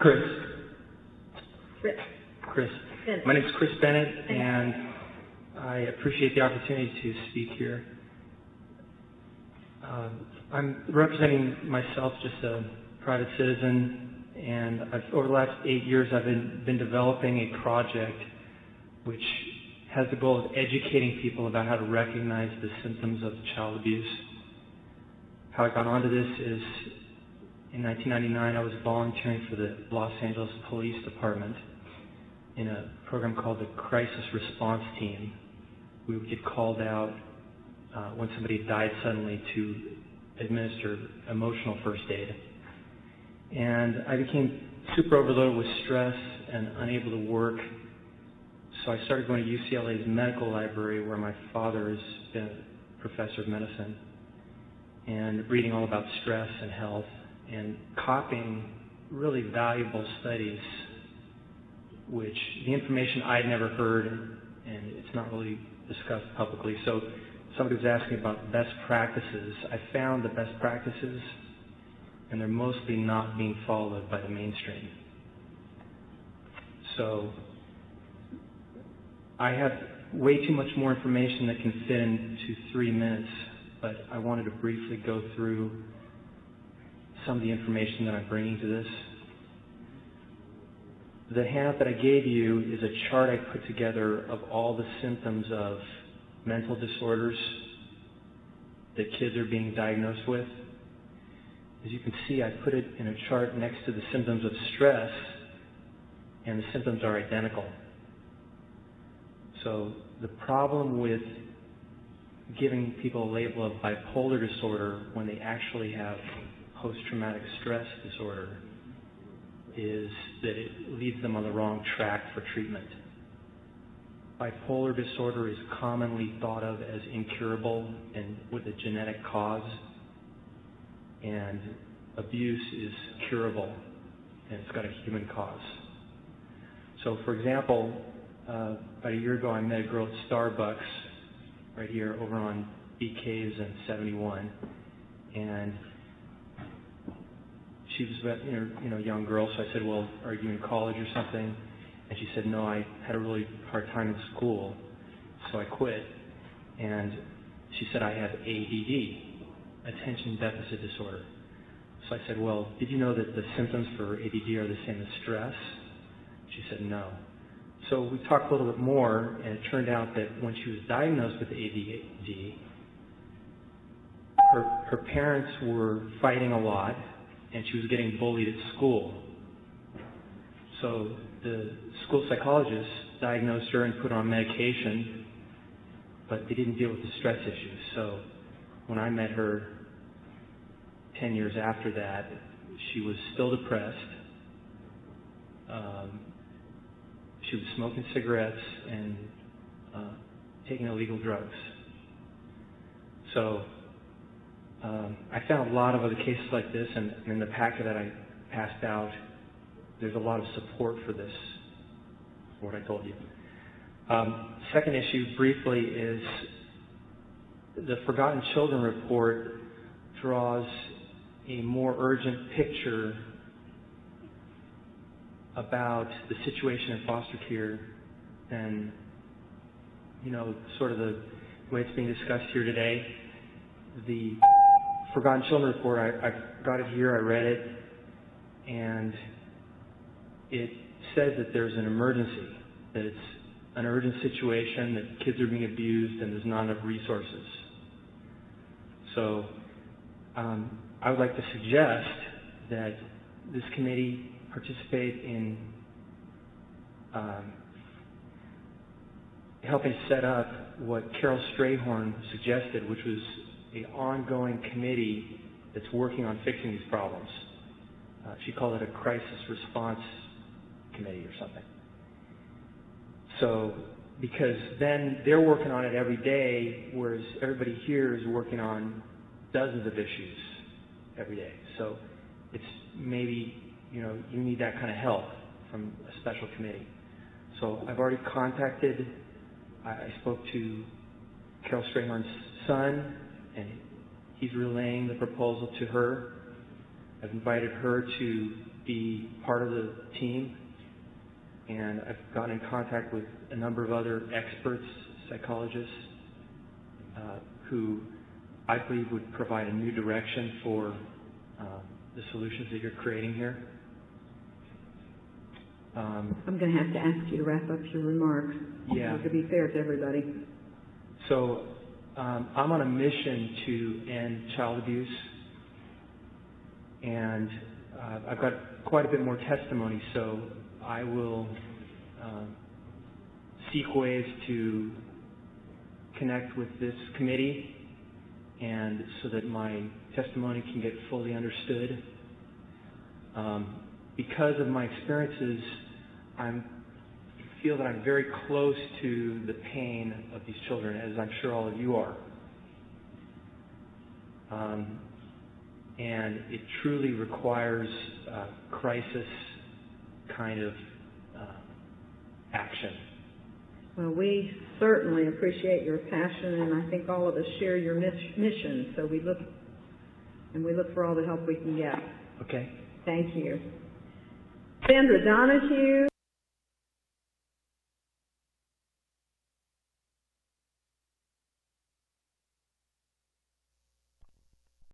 Chris. Chris. Chris. Bennett. My name is Chris Bennett, and I appreciate the opportunity to speak here. I'm representing myself, just a private citizen, and over the last 8 years I've been developing a project which has the goal of educating people about how to recognize the symptoms of child abuse. How I got onto this is, in 1999 I was volunteering for the Los Angeles Police Department in a program called the Crisis Response Team. We would get called out when somebody died suddenly to administer emotional first aid. And I became super overloaded with stress and unable to work, so I started going to UCLA's medical library, where my father has been a professor of medicine, and reading all about stress and health and copying really valuable studies, which the information I'd never heard, and it's not really discussed publicly. So somebody was asking about best practices. I found the best practices, and they're mostly not being followed by the mainstream. So I have way too much more information that can fit into 3 minutes, but I wanted to briefly go through some of the information that I'm bringing to this. The handout that I gave you is a chart I put together of all the symptoms of mental disorders that kids are being diagnosed with. As you can see, I put it in a chart next to the symptoms of stress, and the symptoms are identical. So the problem with giving people a label of bipolar disorder when they actually have post-traumatic stress disorder is that it leads them on the wrong track for treatment. Bipolar disorder is commonly thought of as incurable and with a genetic cause, and abuse is curable and it's got a human cause. So for example, about a year ago I met a girl at Starbucks right here over on BK's and 71, and she was a young girl, so I said, well, are you in college or something? And she said, no, I had a really hard time in school, so I quit. And she said, I have ADD, attention deficit disorder. So I said, well, did you know that the symptoms for ADD are the same as stress? She said, no. So we talked a little bit more, and it turned out that when she was diagnosed with ADD, her parents were fighting a lot, and she was getting bullied at school. So the school psychologist diagnosed her and put her on medication, but they didn't deal with the stress issues. So when I met her 10 years after that, she was still depressed. She was smoking cigarettes and taking illegal drugs. So I found a lot of other cases like this, and in the packet that I passed out, there's a lot of support for this, for what I told you. Second issue, briefly, is the Forgotten Children report draws a more urgent picture about the situation in foster care than, sort of the way it's being discussed here today. The Forgotten Children report, I got it here, I read it, and it says that there's an emergency, that it's an urgent situation, that kids are being abused and there's not enough resources. So I would like to suggest that this committee participate in helping set up what Carol Strayhorn suggested, which was an ongoing committee that's working on fixing these problems. She called it a crisis response committee or something. So, because then they're working on it every day, whereas everybody here is working on dozens of issues every day. So it's maybe, you need that kind of help from a special committee. So I've already contacted, I spoke to Carol Strayhorn's son, and he's relaying the proposal to her. I've invited her to be part of the team, and I've gotten in contact with a number of other experts, psychologists, who I believe would provide a new direction for the solutions that you're creating here. I'm going to have to ask you to wrap up your remarks. Yeah. To be fair to everybody. So I'm on a mission to end child abuse, and I've got quite a bit more testimony, so I will seek ways to connect with this committee, and so that my testimony can get fully understood. Because of my experiences, I feel that I'm very close to the pain of these children, as I'm sure all of you are. And it truly requires crisis kind of action. Well, we certainly appreciate your passion, and I think all of us share your mission. So we look for all the help we can get. Okay. Thank you. Sandra Donahue.